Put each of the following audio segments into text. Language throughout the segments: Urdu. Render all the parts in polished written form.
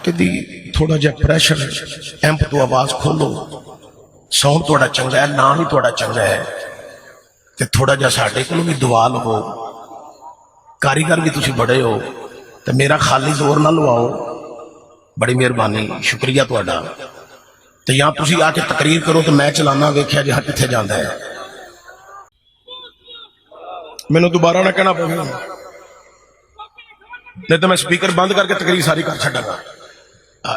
کہ تھوڑا جا پریشر ایمپ تو آواز کھولو، ساؤنڈ تھوڑا چنگا ہے، نام بھی تھوڑا چنگا ہے، تے تھوڑا جا ساڈے کولوں بھی دعا لو، کاریگر بھی تسی بڑے ہو، تے میرا خالی زور نہ لواؤ، بڑی مہربانی، شکریہ تہاڈا۔ تے یہاں تسی آ کے تقریر کرو تو میں چلانا ویکھیا جہاں کتنے جانا ہے، مینوں دوبارہ نہ کہنا پوے، نہیں تو میں سپیکر بند کر کے تقریر ساری کر چھڈاں گا۔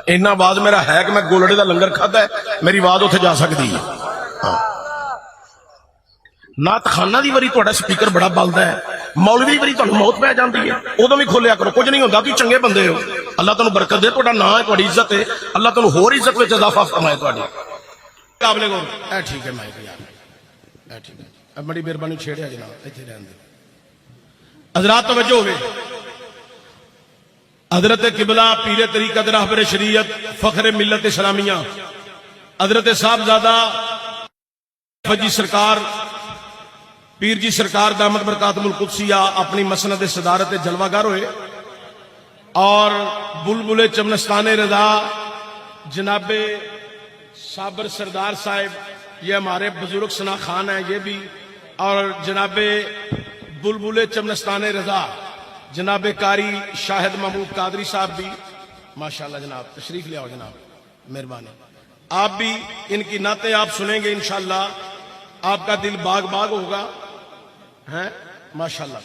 اینا آواز میرا ہے کہ میں گولڑے دا لنگر کھادا ہے، میری آواز اتنے جا سکتی ہے۔ نعت خانہ دی وری تہاڈا سپیکر بڑا بلدا ہے، مولوی دی وری تہانوں موت پہ جاندی ہے، ادوں بھی کھولیا کرو، کچھ نہیں ہوندا، تسی چنگے بندے ہو، اللہ تانوں برکت دے، تہاڈا نام ہے، تہاڈی عزت ہے، اللہ تانوں ہور عزت وچ اضافہ فرمائے تہاڈی قابل کو۔ اے ٹھیک ہے میں یار، اے ٹھیک ہے، بڑی مہربانی چھیڑیا جناب، ایتھے رہن دے۔ حضرات توجہ ہوئے، حضرت قبلہ پیر طریقت راہبر شریعت فخر ملت اسلامیہ حضرت صاحبزادہ فجی سرکار پیر جی سرکار دامت برکاتہم القدسیہ اپنی مسند صدارت جلوہ گر ہوئے، اور بلبل چمنستان رضا جناب صابر سردار صاحب، یہ ہمارے بزرگ ثنا خان ہیں یہ بھی، اور جناب بلبل چمنستان رضا جناب قاری شاہد محمود قادری صاحب بھی، ماشاءاللہ جناب تشریف لے آؤ جناب، مہربانی۔ آپ بھی ان کی نعتیں آپ سنیں گے انشاءاللہ، آپ کا دل باغ باغ ہوگا، ہیں ماشاءاللہ۔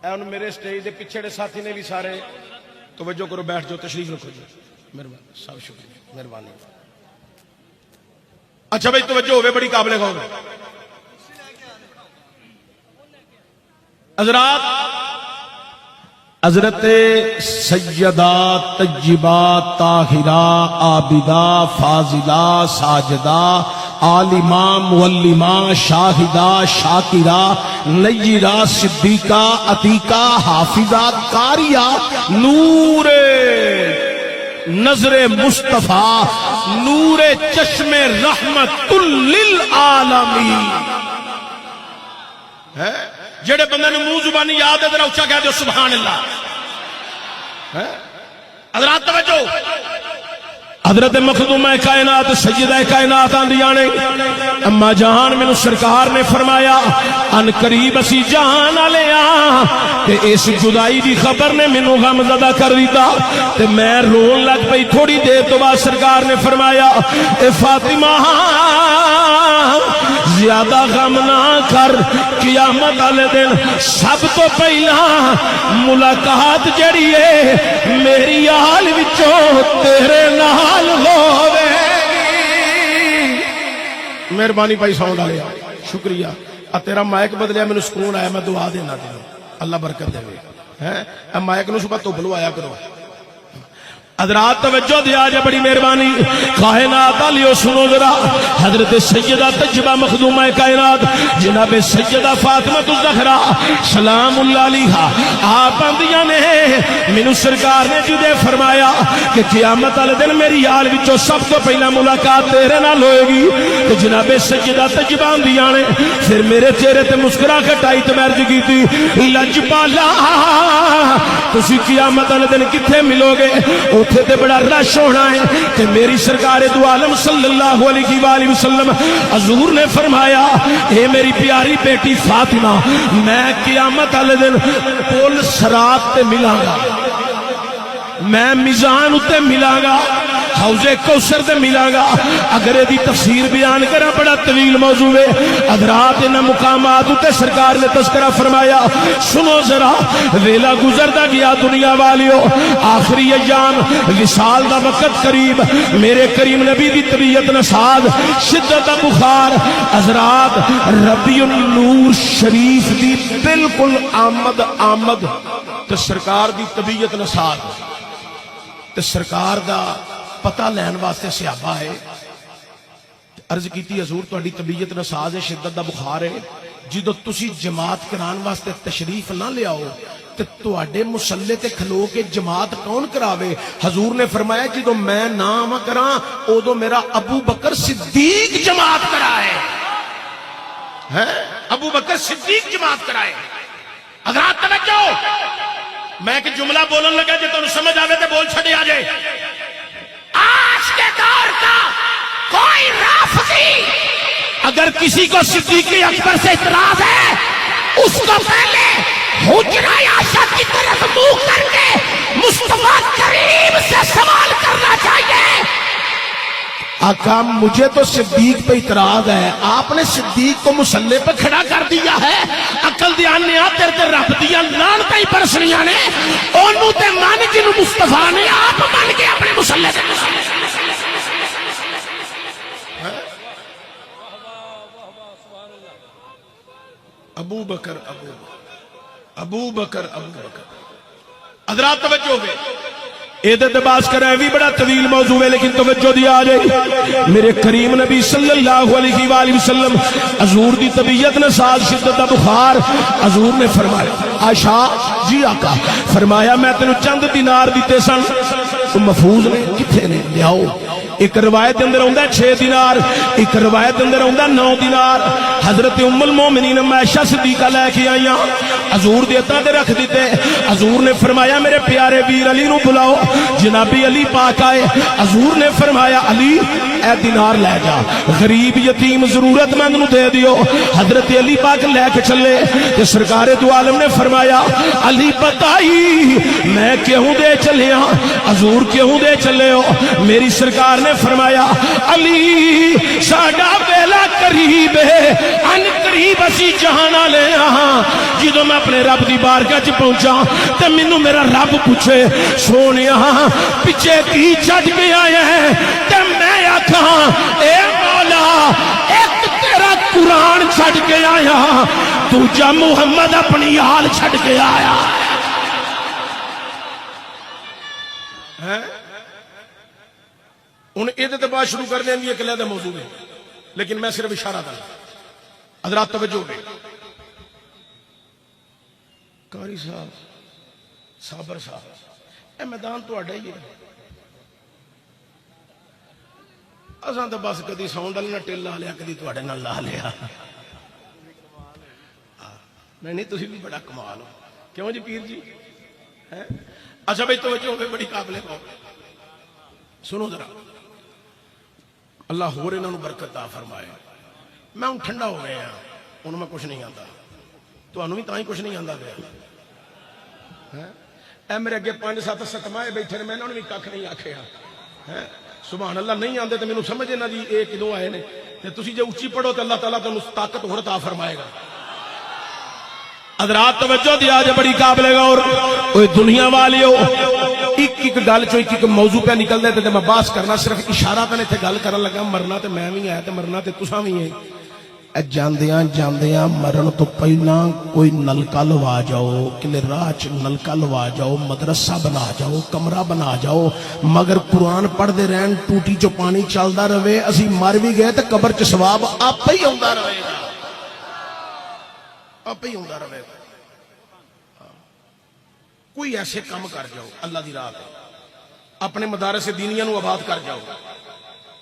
اے ان میرے سٹیج دے پچھڑے ساتھی نے بھی سارے توجہ کرو، بیٹھ جو، تشریف رکھو جی، مہربانی صاحب، شکریہ، مہربانی۔ اچھا بھائی توجہ ہوئے، بڑی قابل غور حضرات، حضرت سیدہ طیبہ طاہرہ عابدہ فاضلہ ساجدہ عالمہ معلمہ شاہدہ شاکرہ نیرہ صدیقہ عتیقہ حافظہ قاریہ نور نظر مصطفیٰ نور چشم رحمت للعالمین، جڑے بندے نے منہ زبانی یاد ہے ذرا اچھا کہہ دو سبحان اللہ۔ حضرات توجہ، حضرت مخدومہ کائنات سیدہ کائنات آندیاں نے، اما جہان میں سرکار نے فرمایا ان قریب اسی جہان والے تے اس جدائی دی خبر نے مینوں غم زدہ کر دیتا تے میں رون لگ پئی۔ تھوڑی دیر تو بعد سرکار نے فرمایا اے فاطمہ زیادہ غم نہ کر، قیامت والے دن سب تو پہلا ملاقات جڑی ہے میری حال وچوں تیرے نال ہوے گی۔ مہربانی بھائی ساؤنڈ والے، شکریہ۔ تیرا مائک بدلیا، مینوں سکون آیا، میں دعا دینا تینوں، اللہ برکت دے۔ ہیں مائک نو صبح تو بلوایا کرو۔ حضرات توجہ دیا جا، بڑی مہربانی، کائنات والیو سنو ذرا، حضرت سیدہ طیبہ مخدومہ کائنات جناب سیدہ فاطمہ الزہرا سلام اللہ علیہا آپ آندیاں نے، مینوں سرکار نے جدے فرمایا کہ قیامت والے دن میری حال وچوں سب تو پہلا ملاقات تیرے نال ہوئے گی، تو جناب سیدہ طیبہ آندیاں نے پھر میرے چہرے تے مسکرا کے ٹائی تے عرض کیتی لجپالا تسی قیامت والے دن کتھے ملو گے؟ اتھے تے بڑا رش ہونا ہے کہ میری سرکار دو عالم صلی اللہ علیہ وآلہ وسلم حضور نے فرمایا اے میری پیاری بیٹی فاطمہ، میں قیامت والے دن پل صراط تے ملاں گا، میں میزان اتے ملاں گا، حوض کوثر تے ملاں گا۔ اگر دی تفسیر بیان کرا بڑا طویل موضوع ہے، حضرات ان مقامات تے سرکار نے تذکرہ فرمایا، سنو ذرا، ویلا گزردا گیا دنیا والیو، آخری ایام وصال دا وقت قریب، میرے کریم نبی دی طبیعت نساز، شدت بخار، حضرات ربیع النور شریف دی بالکل آمد تے سرکار دی طبیعت نساز تے سرکار دا پتہ لین واسطے صحابہ ہے، عرض کیتی حضور تہاڈی طبیعت نساز ہے، شدت دا بخار ہے، جدو تسی جماعت کران واسطے تشریف نہ لے آؤ تے تواڈے مصلی تے کھلو کے جماعت کون کراوے؟ حضور نے فرمایا جدو میں نہ آواں کراں اودو میرا ابو بکر صدیق جماعت کرائے، ابو بکر صدیق جماعت کرائے۔ حضرات توجہ، میں ایک جملہ بولن لگا جے تانوں سمجھ آوے تے بول چھڈے آ جائے۔ اگر کسی کو صدیق اکبر سے اعتراض ہے اس کو پہلے حجرہ عائشہ کی طرف منہ کر کے مصطفیٰ کریم سے سوال کرنا چاہیے. آقا مجھے تو صدیق پہ اعتراض ہے، آپ نے صدیق کو مصلی پہ کھڑا کر دیا ہے. عقل دیا نے تیرے تے رب دیا لعنتاں ہی برسنیاں نے اونوں تے من جنوں مصطفیٰ نے آپ من کے اپنے مصلی تے ابو بکر حضرات توجہ ہوگی ایدت باس کریں بھی بڑا طویل موضوع ہے لیکن توجہ دیا آجائے. میرے کریم نبی صلی اللہ علیہ وآلہ وسلم حضور دی طبیعت نے ساتھ شدت بخار حضور نے فرمایا عائشہ جی آقا فرمایا میں تینوں چند دینار دیتے سن تو محفوظ نے کتنے نے لیاؤ. ایک روایت اندر ہوندہ 6 دینار ایک روایت اندر ہوندہ 9 دینار. حضرت ام المومنین عائشہ صدیقہ لے کے آئیاں حضور دیتا دے رکھ دیتے. حضور نے فرمایا میرے پیارے ویر علی نو بلاؤ. جنابی علی پاک آئے. حضور نے فرمایا علی اے دینار لے جا غریب یتیم ضرورت مند نو دے دیو. حضرت علی پاک لے کے چلے کہ سرکار دو عالم نے فرمایا علی بتائی میں کیوں دے چلے ہاں حضور کیوں دے چلے ہو. میری سرکار نے فرمایا علی ساڈا ویلا قریب ہے ان قریب اسی جہانا لے آہاں. جدو میں اپنے رب دی بارگاہ چ پہنچا تے مینوں میرا رب پوچھے سونیا پیچھے کی چھڈ کے آیا ہے تے میں آکھاں اے مولا ایک تیرا قرآن چھڈ کے آیا دوجا محمد اپنی حال چھڈ کے آیا ہے. ان عیدت بات شروع کر دیں گے ایک علیحدہ موضوع ہے لیکن میں صرف اشارہ دوں. حضرات توجہ ہوگی قاری صاحب صابر صاحب اے میدان تو اڈا ہی ہے. اساں تو بس کدی ساؤنڈ والی نہ ٹل لا لیا کدی تواڈے نال لا لیا. نہیں تسی بھی بڑا کمال ہو کیوں جی پیر جی. اچھا بھائی توجہ ہوگی بڑی قابل ہو. سنو ذرا اللہ ہور انہاں نوں برکت عطا فرمائے. میں ہوں ٹھنڈا ہو گیا انہوں میں کچھ نہیں آتا تو انہوں بھی تاں ہی کچھ نہیں آتا گیا. اے میرے اگے 5-7 ستمائے بیٹھے میں انہوں نے بھی ککھ نہیں آکھیا. سبحان اللہ نہیں آندے تو مینوں سمجھ نہ دی اے کدوں آئے نے تے تسی جے اونچی پڑھو تے اللہ تعالیٰ تانوں طاقت ہور عطا فرمائے گا. حضرات توجہ دیا جے بڑی قابل غور. اوے دنیا والیو ایک گل چو ایک موضوع پہ نکل دے تے میں باس کرنا صرف اشارہ تے تے گل کرن لگا. مرنا تے میں بھی ہے تے مرنا تے تساں بھی ہے. جاندیاں جاندیاں مرن تو پہلا کوئی نلکا لوا جاؤ کلے راہ چ نلکا لوا جاؤ مدرسہ بنا جاؤ کمرہ بنا جاؤ مگر قرآن پڑھ دے رہن ٹوٹی چو پانی چلدا رہے اسی مر بھی گئے تے قبر چ ثواب آپ ہی ہوندا رہے گا آپ ہی ہوندا رہے گا. کوئی ایسے کام کر جاؤ اللہ دی راہ تے اپنے مدارس دینیہ نو آباد کر جاؤ.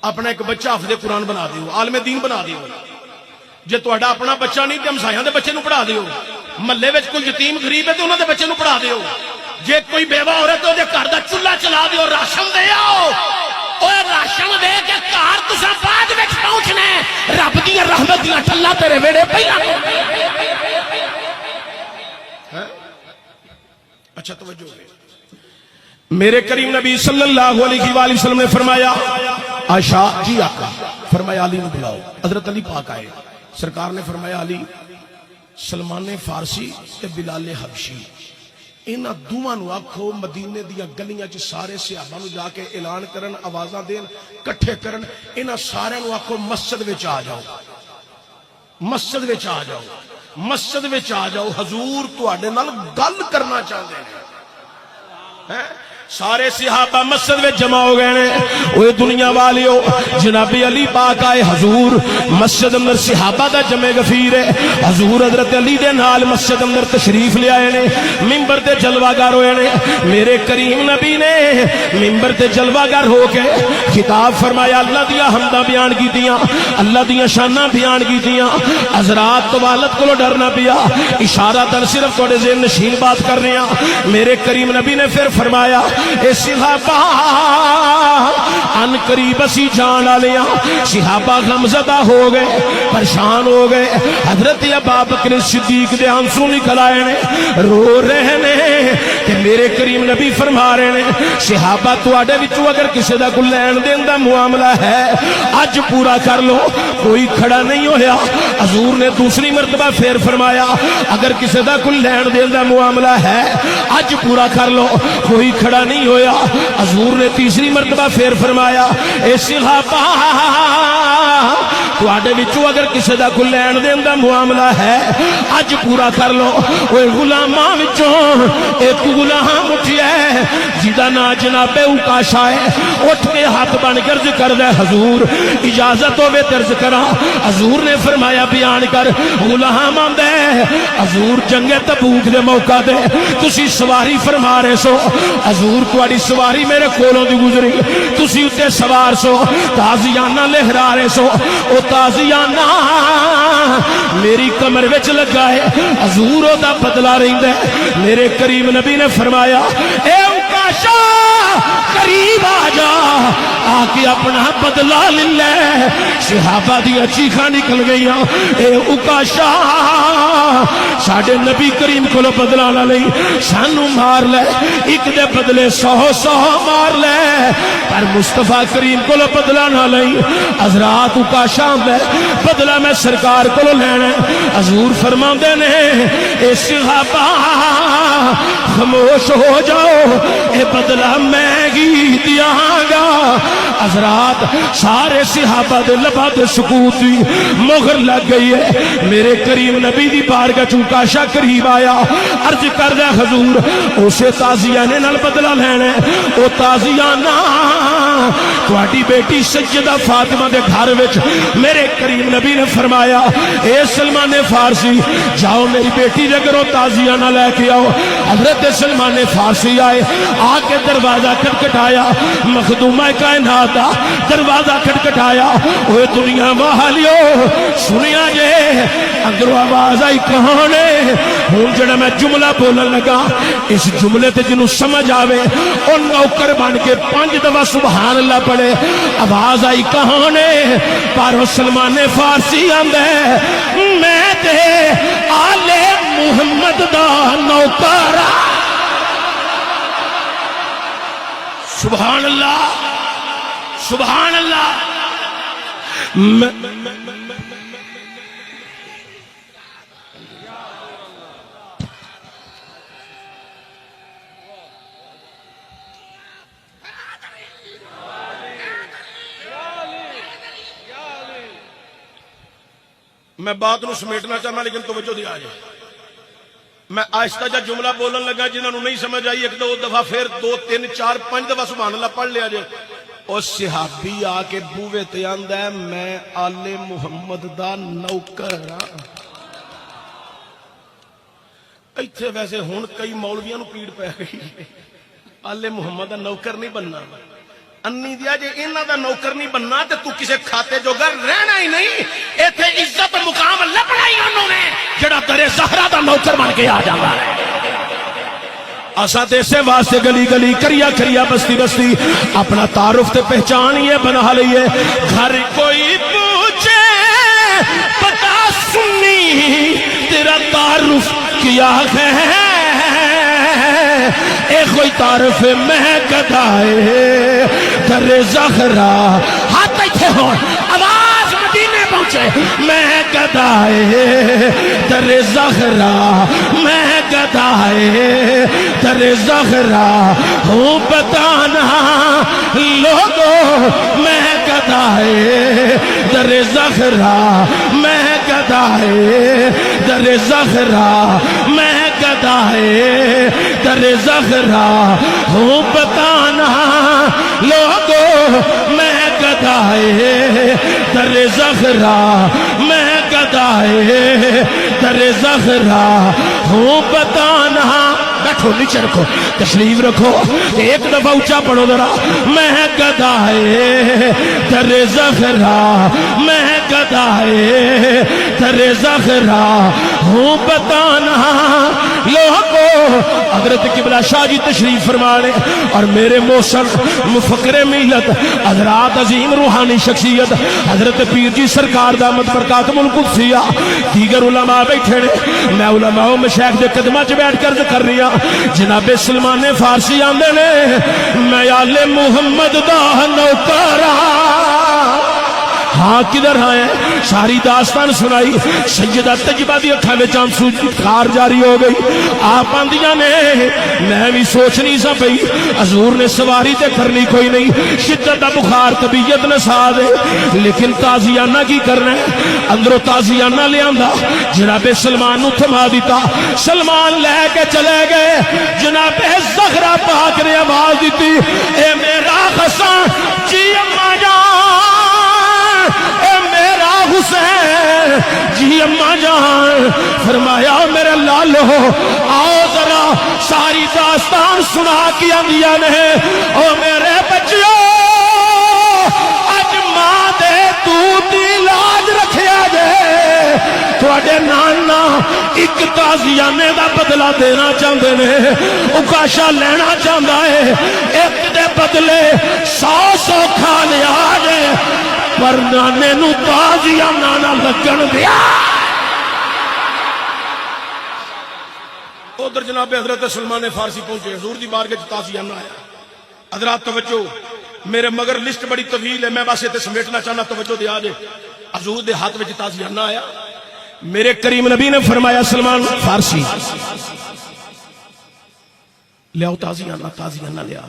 اپنا ایک بچہ حافظ قرآن بنا دیو عالم دین بنا دیو. جے تہاڈا اپنا بچہ نہیں تے ہمسایاں دے بچے نو پڑھا دیو. محلے وچ کوئی یتیم غریب ہے تے انہاں دے بچے نو پڑھا دیو. جے کوئی بیوہ عورت ہے تے گھر دا چولہا چلا دیو راشن دے آؤ. اوے راشن دے کے گھر تساں بعد وچ پہنچنا ہے رب دی رحمت دیاں ٹھلاں تیرے ویڑے پہلا. اچھا توجہ میرے کریم نبی صلی اللہ علیہ وآلہ وسلم نے فرمایا عائشہ جی آقا فرمایا علی نے بلاؤ. حضرت علی پاک آئے. سرکار نے فرمایا علی سلمان فارسی تے بلال حبشی انہاں دوواں نو آکھو مدینے دیاں گلیاں چ سارے صحابہ نو جا کے اعلان کرن آوازاں دین کٹھے کرن انہاں سارے نو آکھو مسجد وچ آ جاؤ مسجد وچ آ جاؤ مسجد وچ آ جاؤ حضور تواڈے نال گل کرنا چاہندے ہیں. سارے صحابہ مسجد میں جمع ہو گئے نے. اوے دنیا والیو جنابی علی پاک آئے حضور مسجد اندر صحابہ دا جمع غفیر ہے. حضور حضرت علی دے نال مسجد اندر تشریف لے آئے نے. منبر تے جلوہ گر ہوئے نے. میرے کریم نبی نے منبر تے جلوہ گر ہو کے خطاب فرمایا اللہ دیا حمدہ بیان کی دیا اللہ دیا شانہ بیان کی دیا. حضرات تو والد کو ڈرنا پیا اشارہ تن صرف توڑے ذہن نشین بات کر رہے ہیں. میرے کریم نبی نے پھر فرمایا اے صحابہ ان قریب اسی جان والے ہاں۔ صحابہ غمزدہ ہو گئے، پریشان ہو گئے۔ حضرت ابا بکر صدیق دے آنسو نکل آئے نے، رو رہے نے کہ میرے کریم نبی فرما رہے نے صحابہ تواڈے وچوں اگر کسی دا کوئی لین دین دا معاملہ ہے اج پورا کر لو۔ کوئی کھڑا نہیں ہویا۔ حضور نے دوسری مرتبہ پھر فرمایا اگر کسی دا کوئی لین دین دا معاملہ ہے اج پورا کر لو۔ کوئی کھڑا نہیں ہویا۔ حضور نے تیسری مرتبہ پھر فرمایا اے صحابہ تواڈے وچوں اگر کسی دا کوئی لین دین دا معاملہ ہے اج پورا کر لو۔ اوے غلاماں وچوں ایک غلام اٹھیا ہے جہدا نام جناب اوکاشا ہے، اٹھ کے ہاتھ بن کر عرض کردا ہے حضور اجازت ہوے تے عرض کراں۔ حضور نے فرمایا بیان کر۔ غلام آندا ہے حضور جنگ تبوک دے موقع تے تسی سواری فرما رہے سو، حضور تواڈی سواری میرے کولوں دی گزری، تسی اتے سوار سو، تازیانہ لہرا رہے سو، او تازیانہ میری کمر وچ لگا ہے، حضور او دا بدلہ رہندا ہے۔ میرے کریم نبی نے فرمایا اے اوکاشا قریب آ جا، آ کے اپنا بدلہ لے لے۔ صحابہ دی چیخاں نکل گئیاں اے اوکاشا ساڈے نبی کریم کو بدلہ نہ لئی، سانو مار لے، ایک دے بدلے 100 مار لے، پر مصطفیٰ کریم کو بدلہ نہ لئی۔ حضرات اوکاشا دے بدلہ میں سرکار کو لینا۔ حضور فرماندے نے اے صحابہ خاموش ہو جاؤ، اے بدلہ میں ہی دیاں گا۔ حضرات سارے صحابہ دے لبا دے سکوت دی مہر لگ گئی ہے۔ میرے کریم نبی دی بارگاہ چ اوکاشا قریب آیا، عرض کردا حضور اسے تازیانے نال بدلہ لینا ہے۔ او تازیانہ تواڈی بیٹی سیدہ فاطمہ دے گھر وچ میرے کریم نبی نے فرمایا اے سلمان فارسی جاؤ میری بیٹی دے گھروں تازیانہ لے کے آؤ۔ حضرت سلمان فارسی آئے، آ کے دروازہ کھٹکھٹایا، مخدومہ کائنات دا دروازہ کھٹکھٹایا۔ اوے دنیا والیو سنیا جے اندروں آواز آئی کون ہے؟ ہن جڑا میں جملہ بولن لگا اس جملے تے جنوں سمجھ آوے او نوکر بن کے 5 دفعہ سبحان اللہ پڑھے۔ آواز آئی کون ہے؟ پر سلمان فارسی آندا ہے میں تے آل محمد دا نوکر۔ سبحان اللہ سبحان اللہ۔ میں بات نو سمیٹنا چاہنا لیکن توجہ دیا جائے۔ میں آہستہ جا جملہ بولن لگا جنہاں نو نہیں سمجھ آئی ایک دو دفعہ پھر 2 3 4 5 دفعہ سبحان اللہ پڑھ لیا جائے۔ اور صحابی آ کے بوے تے آندا ہے میں آل محمد دا نوکر ہاں۔ ایتھے ویسے ہن کئی مولویاں نو پیڑ پہ گئی آل محمد دا نوکر نہیں بننا۔ انی دیا جے انہاں دا نوکر نہیں بننا تے تو کسے کھاتے جو گھر رہنا ہی نہیں۔ ایتھے عزت مقام لبنا ہی انہوں نے جڑا درے زہرا دا نوکر بن کے آ جاتا ہے۔ اسا دیسے واسطے گلی گلی کریا کریا بستی بستی اپنا تعارف تے پہچان یہ بنا لئیے۔ گھر کوئی پوچھے پتا سنی تیرا تعارف کیا ہے، اے کوئی تعارف میں گدائے در زہرا۔ ہاتھ ایتھے ہون آواز مدینے پہنچے میں گدائے در زہرا، میں گدائے در زہرا ہوں بتانا لوگوں میں گدائے در زہرا، میں گدائے در زہرا، میں گدائے در زہرا ہوں بتانا لوگوں میں گدائے در زہرا، میں گدائے در زہرا ہوں بتانا۔ بیٹھو نیچے رکھو تشریف رکھو ایک دفعہ اونچا پڑھو ذرا۔ میں گدائے در زہرا، میں گدائے در زہرا ہوں بتانا لوگوں حضرت قبلہ شاہ جی تشریف فرمانے اور میرے محسن مفکر ملت حضرات عظیم روحانی شخصیت حضرت پیر جی سرکار دامت برکاتہم القدسیہ دیگر علماء بیٹھے نے میں علماء و مشایخ دے قدمہ چ بیٹھ کر کر رہی ہوں جناب سلمان فارسی آندے نے میں آل محمد دا نوکر ہاں کدھر آئے ساری داستان سنائی سیدہ تجبہ دی اکھاں وچ آنسو کار جاری ہو گئی آپ آندیاں نے میں بھی سوچنی سا پئی حضور نے سواری تے کرنی کوئی نہیں شدت دا بخار طبیعت نے سا دے لیکن تازیانہ کی کرنا ہے اندروں تازیانہ لے آندا جناب سلمان نو تھما دیتا سلمان لے کے چلے گئے جناب زہرا پاک نے آواز دیتی اے میرا حسن جی اماں جان اے میرا حسین جی اماں جان فرمایا میرے لالو آؤ ذرا ساری داستان سنا کی آندیاں نے او میرے بچیو اج ماں دے دی لاج رکھیا جے تواڈے نانا ایک تازیانے دا بدلہ دینا چاہندے نے اکاشا لینا چاہندا ہے ایک دے بدلے 100 کھا لیا جے پر نانے نو تازیانہ نہ لگن دیا ادھر جناب حضرت سلمان فارسی پہنچے حضور دی بارگاہ تازیانہ آیا حضرات توجہ میرے مگر لسٹ بڑی طویل ہے میں بس تے سمیٹنا چاہنا توجہ دیا جے حضور دے ہاتھ وچ تازیانہ آیا میرے کریم نبی نے فرمایا سلمان فارسی لیاؤ تازیانہ لیا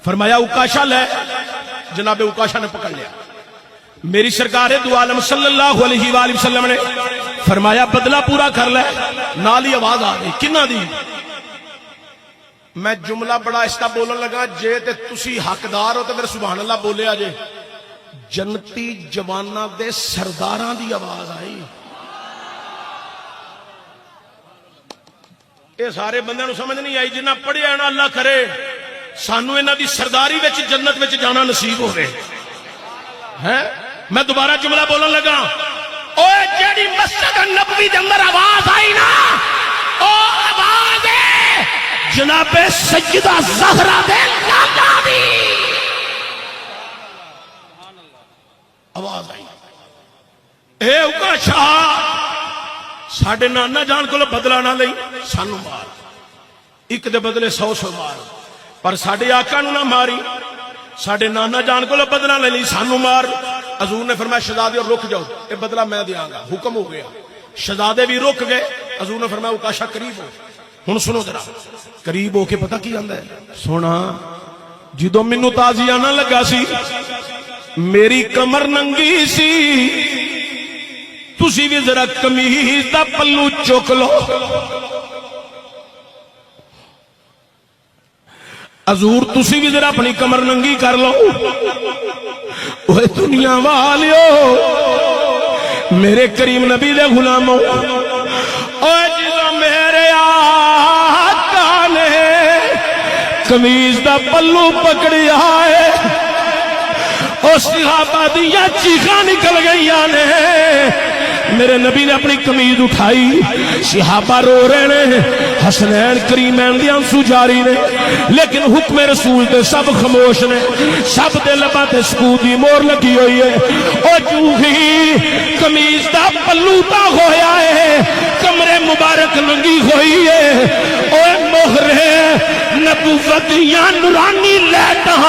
فرمایا اکاشا لے جناب اکاشا نے پکڑ لیا میری سرکار دو عالم صلی اللہ علیہ وآلہ وسلم نے فرمایا بدلہ پورا کر لے نالی آواز آ گئی کنہ دی میں جملہ بڑا اس کا بولن لگا جے تے تسی حقدار ہو تو میرے سبحان اللہ بولے آجے جنتی جوانہ دے سرداراں دی آواز آئی اے سارے بندے نو سمجھ نہیں آئی جنہ پڑھے آنا اللہ کرے سانو انہاں دی سرداری وچ جنت وچ جانا نصیب ہوئے ہیں میں دوبارہ جملہ بولن لگا اوے جیڑی مسجد نبوی دے اندر آواز آئی نا او آواز ہے جناب سیدہ زہرا دے لالا دی آواز آئی اے اکاشا ساڑھے نانا جان کو بدلہ نہ لئی سانو مار ایک دے بدلے 100 مار پر ساڑھے آقا نو نہ ماری ساڑھے نانا جان کو بدلہ لے لی سانو مار حضور نے فرمایا شہزادے اور رک جاؤ یہ بدلہ میں دیاں گا حکم ہو گیا شہزادے بھی رک گئے حضور نے فرمایا اکاشا قریب ہو ہن سنو ذرا قریب ہو کے پتہ کی آندا ہے سونا جدوں مینوں تازیانہ لگا سی میری کمر ننگی سی تسی بھی ذرا قمیض دا پلو چک لو حضور تسی بھی ذرا اپنی کمر ننگی کر لو اوہ دنیا والیو میرے کریم نبی دے غلاموں اوہ جیسا میرے آقا نے قمیض دا پلو پکڑی آئے او صحابہ دیا چیخاں نکل گئیاں نے میرے نبی نے اپنی قمیض اٹھائی صحابہ رو رہے نے حسنین کریمین دی آنسو جاری نے لیکن حکم رسول تے سب خاموش نے سب دے لباں تے سکوت دی مور لگی ہوئی ہے او چوہی قمیض دا پلو تا ہویا ہے کمرے مبارک ننگی ہوئی ہے او مہر نبوت یا نورانی لیٹاں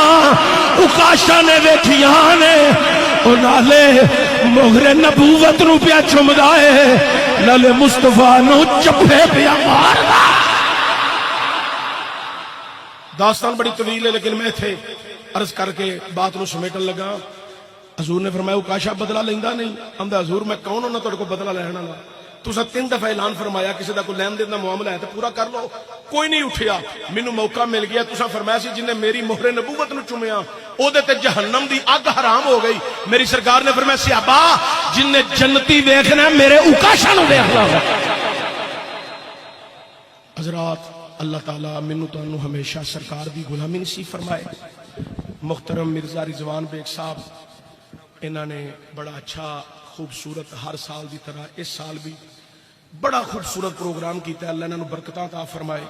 اکاشا نے ویکھیاں نے او نالے مہر نبوت نو پیا چمدا ہے نالے مصطفیٰ نو چپے پیا ماردا داستان بڑی طویل ہے لیکن میں تھے عرض کر کے بات نو سمیٹن لگا حضور نے فرمایا اکاشا بدلہ لیندا نہیں آندا حضور میں کون ہونا تہاڈے کو بدلہ لینا والا تساں 3 دفعہ اعلان فرمایا کسی دا کوئی لین دین دا معاملہ ہے تے پورا کر لو کوئی نہیں اٹھیا مینوں موقع مل گیا تساں فرمایا سی جن نے میری مہر نبوت نو چومیا او دے تے جہنم دی اگ حرام ہو گئی میری سرکار نے فرمایا صحابہ جن نے جنتی ویکھنا میرے اکاشا نو ویکھ لو حضرات اللہ تعالیٰ منو تانوں ہمیشہ سرکار دی غلامی نصیب فرمائے محترم مرزا رضوان بیگ صاحب انہوں نے بڑا اچھا خوبصورت ہر سال دی طرح اس سال بھی بڑا خوبصورت پروگرام کیتا ہے اللہ انہوں برکتاں عطا فرمائے